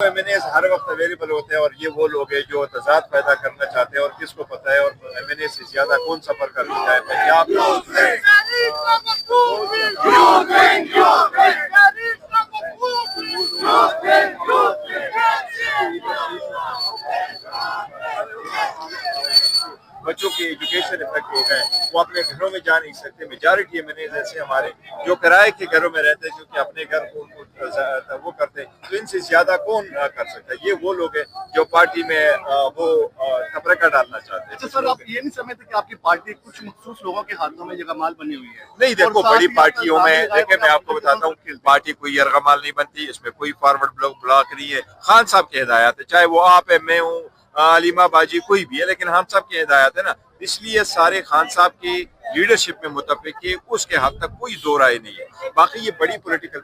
MNAs हर वक्त available होते हैं और ये वो लोग हैं जो तजाद पैदा करना चाहते हैं और किसको पता है और MNA से ज्यादा कौन सफर करना चाहे पंजाब बच्चों की एजुकेशन इफेक्ट हो गए, वो अपने घरों में जा नहीं सकते। मेजॉरिटी MNAs ऐसे हमारे जो किराए के घरों में रहते हैं क्योंकि अपने घर को वो करते हैं, तो इनसे ज्यादा कौन कर सकता है। ये वो लोग हैं जो पार्टी में वो तफरका डालना चाहते हैं। सर आप ये नहीं समझते कि आपकी पार्टी कुछ मखसूस लोगों के हाथों में यरगमाल बनी हुई है? नहीं, देखो बड़ी पार्टियों में देखे मैं आपको बताता हूँ, पार्टी कोई यरगमाल नहीं बनती, इसमें कोई फॉरवर्ड ब्लॉक नहीं है। खान साहब की हिदायत है, चाहे वो आप है, मैं हूँ, अलीमा बाजी कोई भी है, लेकिन हम सब की हिदायत है ना, इसलिए सारे खान साहब की लीडरशिप में मुतफिक है, उसके हद तक कोई दो राय नहीं है। बाकी ये बड़ी पॉलिटिकल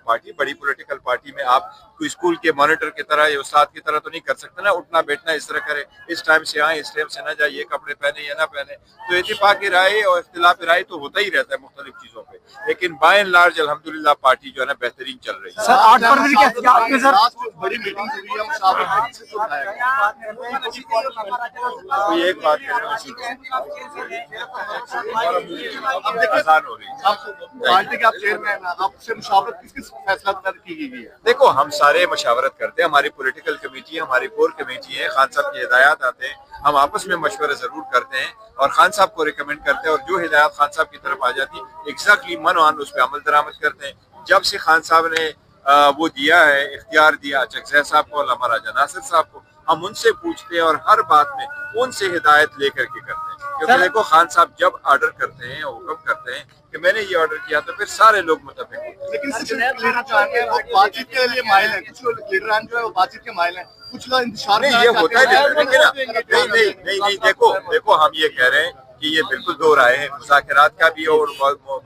पार्टी में आप कोई स्कूल के मॉनिटर की तरह या उस्ताद की तरह तो नहीं कर सकते ना, उठना बैठना इस तरह करे, इस टाइम से आए, इस टाइम से ना जाए, ये कपड़े पहने या ना पहने। तो इत्तेफाक राय और इख्तिलाफ राय तो होता ही रहता है मुख्तलिफ चीजों पे, लेकिन बाय एंड लार्ज अल्हम्दुलिल्लाह पार्टी जो है ना बेहतरीन चल रही है। सर 8 फरवरी के एहतियात में सर बड़ी मीटिंग हुई है, कोई एक बात पार्टी के आप चेयरमैन, आपसे मुशावरत किस फैसला की गई है? देखो हम सारे मशावरत करते हैं, हमारी पॉलिटिकल कमेटी है, हमारी कोर कमेटी है, खान साहब की हिदायत आते हैं, हम आपस में मशवरे जरूर करते हैं और खान साहब को रिकमेंड करते हैं और जो हिदायत खान साहब की तरफ आ जाती है एग्जैक्टली मन आन उस पर अमल दरामद करते हैं। जब से खान साहब ने वो दिया है, इख्तियार दिया चकज़ै साहब को, अल्लामा राजा नासिर साहब को, हम उनसे पूछते हैं और हर बात में उनसे हिदायत लेकर के करते हैं। क्योंकि देखो खान साहब जब ऑर्डर करते हैं, हुक्म करते हैं कि मैंने ये ऑर्डर किया, तो फिर सारे लोग मुतफिक होते हैं। लेकिन कुछ लीडर जो है वो बातचीत के लिए माइल है, कुछ लीडर जो है वो बातचीत के माइल है, कुछ लोग इंतजार नहीं, ये होता है नहीं, देखो हम ये कह रहे हैं कि ये बिल्कुल दो राय है, मुज़ाकरात का भी और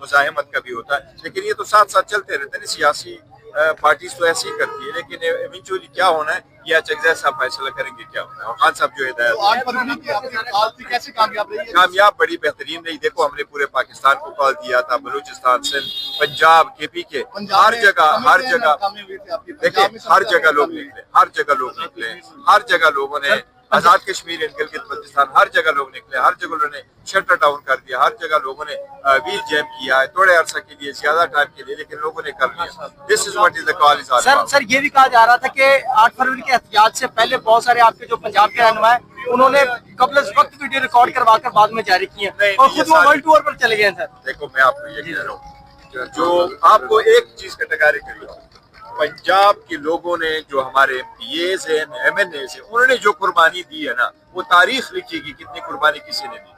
मुज़ाहमत का भी होता है, लेकिन ये तो साथ साथ चलते रहते हैं। सियासी पार्टी तो ऐसी ही करती है, लेकिन इवेंचुअली क्या होना है या चकज़ै साहब फैसला करेंगे क्या होना है। और खान साहब जो हिदायत कैसे कामयाब रही है? कामयाब बड़ी बेहतरीन रही। देखो हमने पूरे पाकिस्तान को कॉल दिया था, बलूचिस्तान, सिंध, पंजाब, KP के हर जगह देखिए हर जगह लोग निकले, हर जगह लोगों ने आजाद कश्मीर, गिलगित बल्तिस्तान, हर जगह लोग निकले, हर जगह उन्होंने शटर डाउन कर दिया, हर जगह लोगों ने व्हील जैम किया है, थोड़े अरसा के लिए, ज्यादा टाइम के लिए, लेकिन लोगों ने कर लिया। This is what is the call is all about. Sir ये भी कहा जा रहा था कि 8 फरवरी के एहतियात से पहले बहुत सारे आपके जो पंजाब के रहनुमा हैं उन्होंने कबल वक्त वीडियो रिकॉर्ड करवा कर बाद में जारी किए और खुद वो वर्ल्ड टूर पर चले गए। सर देखो मैं आपको ये कह रहा हूँ, जो आपको एक चीज का टकारे करिए, पंजाब के लोगों ने जो हमारे MPAs हैं, MNAs हैं, उन्होंने जो कुर्बानी दी है ना, वो तारीख लिखेगी कितनी कुर्बानी किसी ने दी।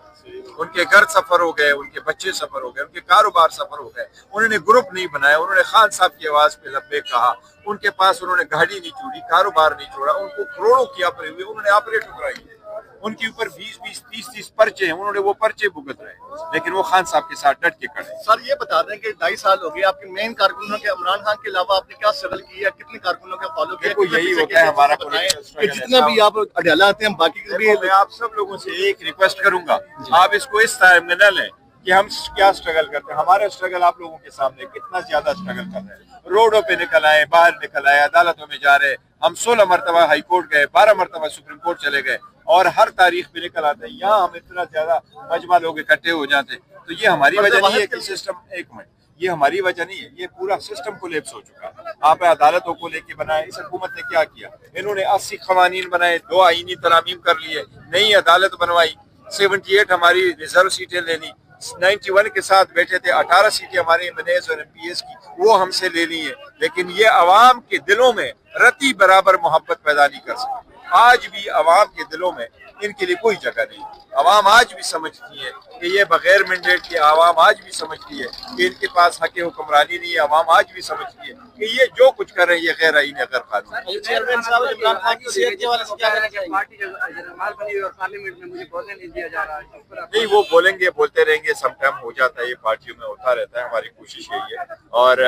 उनके घर सफर हो गए, उनके बच्चे सफर हो गए, उनके कारोबार सफर हो गए, उन्होंने ग्रुप नहीं बनाया, उन्होंने खान साहब की आवाज पे लब्बे कहा, उनके पास उन्होंने गाड़ी नहीं छोड़ी, कारोबार नहीं छोड़ा, उनको करोड़ों की ऑपरेट हुए, उन्होंने ऑपरेट कराई है, उनके ऊपर 20-20, 30-30 पर्चे हैं, उन्होंने वो पर्चे भुगत रहे, लेकिन वो खान साहब के साथ डट के खड़े। सर ये बता दें कि 2.5 साल हो गए आपके मेन कारकुनों के, इमरान खान के अलावा आपने क्या स्ट्रगल किया, कितने कारकुनों का फॉलो किया? देखो यही होता है हमारा जितने भी आप अडयाला आते हैं, बाकी भी मैं आप सब लोगों से एक रिक्वेस्ट करूंगा, आप इसको इस टाइम में न लें कि हम क्या स्ट्रगल करते हैं। हमारा स्ट्रगल आप लोगों के सामने कितना ज्यादा स्ट्रगल कर रहे हैं, रोडों पे निकल आए, बाहर निकल आए, अदालतों में जा रहे, हम 16 मरतबा हाई कोर्ट गए, 12 मरतबा सुप्रीम कोर्ट चले गए और हर तारीख पे निकल आते हैं। यहाँ हम इतना ज्यादा मजमा लोग इकट्ठे हो जाते हैं, तो ये हमारी वजह नहीं है कि सिस्टम, एक मिनट, ये हमारी वजह नहीं है, ये पूरा सिस्टम कोलैप्स हो चुका है। आप अदालतों को लेके बनाए, इस हुकूमत ने क्या किया, इन्होंने 80 कवानीन बनाए, 2 आईनी तरामीम कर लिए, नई अदालत बनवाई, 78 हमारी रिजर्व सीटें लेनी, 91 के साथ बैठे थे, 18 सीटें हमारे MNAs और MPAs की वो हमसे ले ली है, लेकिन ये अवाम के दिलों में रत्ती बराबर मोहब्बत पैदा नहीं कर सकती। आज भी अवाम के दिलों में इनके लिए कोई जगह नहीं। अवाम आज भी समझती है कि ये बगैर मैंडेट के, अवाम आज भी समझती है कि इनके पास हक हुक्मरानी नहीं है, अवाम आज भी समझती है कि ये जो कुछ कर रहे हैं ये गैर आईनी गैर कानूनी। चेयरमैन साहब इमरान खान की सेहत के हवाले से क्या कहना चाहिए? पार्टी जमाल बनी हुई और पार्लियामेंट में मुझे बोलने नहीं दिया जा रहा है। नहीं, वो बोलेंगे, बोलते रहेंगे, सम टाइम हो जाता है, ये पार्टियों में होता रहता है, हमारी कोशिश यही है। और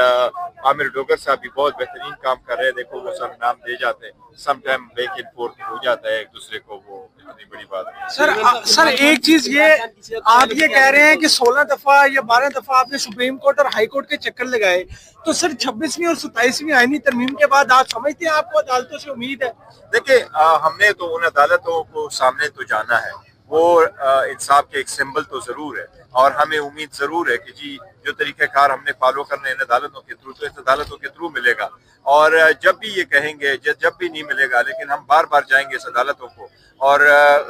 आमिर डोगर साहब भी बहुत बेहतरीन काम कर रहे हैं, देखो वो सब नाम दे जाते हैं, some time back and forth हो जाता है, एक दूसरे को वो इतनी बड़ी बात है। सर एक चीज ये आप ये कह रहे हैं कि 16 दफा या 12 दफा आपने सुप्रीम कोर्ट और हाई कोर्ट के चक्कर लगाए, तो सर 26वीं और 27वीं आईनी तरमीम के बाद आप समझते हैं आपको अदालतों से उम्मीद है? देखिए, हमने तो उन अदालतों को सामने तो जाना है, वो इंसाफ के एक सिंबल तो जरूर है, और हमें उम्मीद जरूर है कि जी जो तरीक़ेकार हमने फॉलो करने इन अदालतों के थ्रू, तो इस अदालतों के थ्रू मिलेगा। और जब भी ये कहेंगे, जब भी नहीं मिलेगा, लेकिन हम बार बार जाएंगे इस अदालतों को और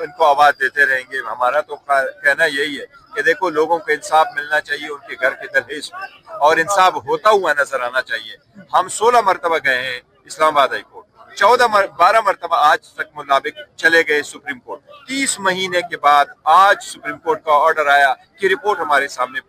इनको आवाज़ देते रहेंगे। हमारा तो कहना यही है कि देखो, लोगों को इंसाफ मिलना चाहिए उनके घर के दहलीज में, और इंसाफ होता हुआ नजर आना चाहिए। हम 16 मरतबा गए हैं इस्लामाबाद हाई कोर्ट, 12 मरतबा आज तक मुताबिक चले गए सुप्रीम कोर्ट। 30 महीने के बाद आज सुप्रीम कोर्ट का ऑर्डर आया कि रिपोर्ट हमारे सामने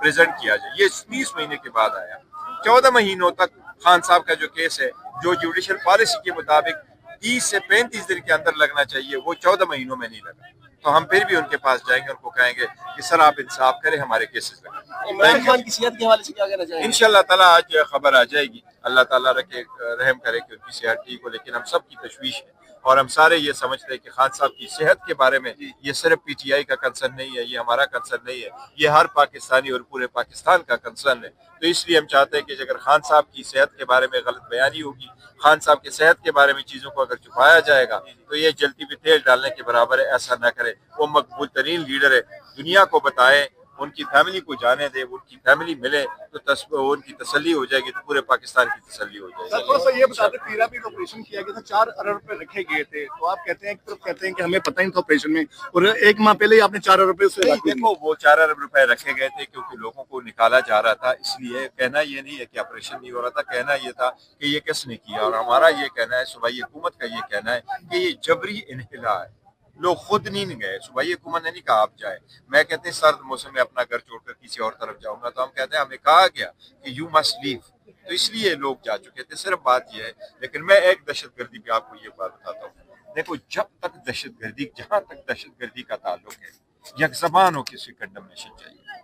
प्रेजेंट किया जाए। ये 30 महीने के बाद आया। 14 महीनों तक खान साहब का जो केस है, जो जुडिशियल पॉलिसी के मुताबिक 30 से 35 दिन के अंदर लगना चाहिए, वो 14 महीनों में नहीं लगा। तो हम फिर भी उनके पास जाएंगे, उनको कहेंगे कि सर आप इंसाफ करें, हमारे केसेस लगाएं। इमरान खान की सेहत के हवाले से क्या कहना चाहेंगे? इंशाल्लाह ताला आज खबर आ जाएगी, अल्लाह ताला रखे रहम करे कि उनकी सेहत ठीक हो। लेकिन हम सब की तशवीश है, और हम सारे ये समझते हैं कि खान साहब की सेहत के बारे में ये सिर्फ पीटीआई का कंसर्न नहीं है, ये हमारा कंसर्न नहीं है, ये हर पाकिस्तानी और पूरे पाकिस्तान का कंसर्न है। तो इसलिए हम चाहते हैं कि अगर खान साहब की सेहत के बारे में गलत बयानी होगी, खान साहब की सेहत के बारे में चीज़ों को अगर छुपाया जाएगा, तो ये जलती भी तेल डालने के बराबर है। ऐसा न करे। वो मकबूल तरीन लीडर है, दुनिया को बताए, उनकी फैमिली को जाने दे, उनकी फैमिली मिले तो उनकी तसल्ली हो जाएगी, तो पूरे पाकिस्तान की तसल्ली हो जाएगी। थोड़ा सा ये बता दें, पिरामिड ऑपरेशन किया गया था, 4 अरब रुपए रखे गए थे, तो आप कहते हैं एक तरफ कहते हैं कि हमें पता ही नहीं था ऑपरेशन में, और 1 माह पहले ही आपने 4 अरब रुपए से देखो, वो 4 अरब रुपए रखे गए थे क्योंकि लोगों को निकाला जा रहा था, इसलिए कहना ये नहीं है कि ऑपरेशन नहीं हो रहा था। कहना ये था कि ये किसने किया, और हमारा ये कहना है, सूबाई हुकूमत का ये कहना है कि ये जबरी इन्हिला है। लोग खुद नहीं गए, सूबाई हुकूमत ने नहीं कहा आप जाए। मैं कहते हैं सर्द मौसम में अपना घर छोड़कर किसी और तरफ जाऊंगा, तो हम कहते हैं हमें कहा गया कि यू मस्ट लीव, तो इसलिए लोग जा चुके थे। सिर्फ बात यह है। लेकिन मैं एक दहशतगर्दी पे आपको ये बात बताता हूँ। देखो, जब तक दहशतगर्दी, जहां तक दहशतगर्दी का ताल्लुक है, यकजबान हो किसी कंडमनेशन चाहिए।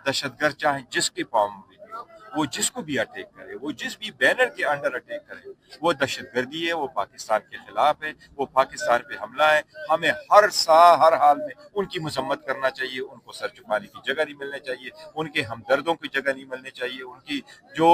दहशतगर्द चाहे जिसके पाँव में भी हो, वो जिसको भी अटैक करे, वो जिस भी बैनर के अंडर अटैक करे, वो दहशतगर्दी है, वो पाकिस्तान के खिलाफ है, वो पाकिस्तान पे हमला है। हमें हर हाल में उनकी मजम्मत करना चाहिए, उनको सर छुपाने की जगह नहीं मिलनी चाहिए, उनके हमदर्दों की जगह नहीं मिलनी चाहिए, उनकी जो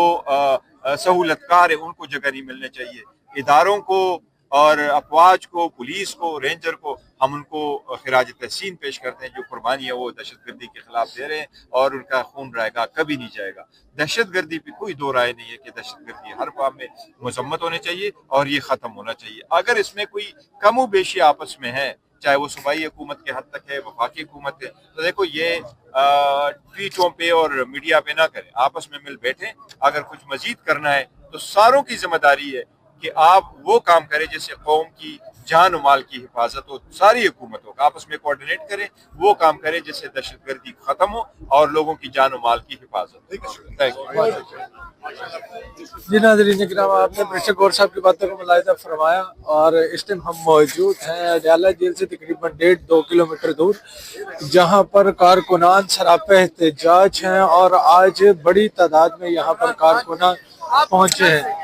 सहूलतकार है उनको जगह नहीं मिलनी चाहिए। इदारों को और अफवाज को, पुलिस को, रेंजर को हम उनको खिराज तहसीन पेश करते हैं। जो कुर्बानी है वो दहशतगर्दी के खिलाफ दे रहे हैं, और उनका खून रहेगा, कभी नहीं जाएगा। दहशतगर्दी पे कोई दो राय नहीं है कि दहशतगर्दी हर काम में मजम्मत होनी चाहिए और ये ख़त्म होना चाहिए। अगर इसमें कोई कमो बेशी आपस में है, चाहे वो सूबाई हुकूमत के हद तक है, वफाकी हुकूमत है, तो देखो ये ट्वीटों पे और मीडिया पे ना करें, आपस में मिल बैठे। अगर कुछ मजीद करना है तो सारों की जिम्मेदारी है कि आप वो काम करें जिससे कौम की जान और माल की हिफाजत हो। सारी हुकूमतों का आपस में कोऑर्डिनेट करें, वो काम करें जिससे दहशतगर्दी खत्म हो और लोगों की जान और माल की हिफाजत हो। Thank you. जी नाज़रीन इकराम, आपने प्रेशर गौर साहब की बातों को मुलाहिज़ा फरमाया, और इस टाइम हम मौजूद हैं अडयाला जेल से तकरीबन 1.5-2 किलोमीटर दूर, जहां पर कारकुनान सरापे एहतजाज हैं, और आज बड़ी तादाद में यहाँ पर कारकुनान पहुंचे हैं।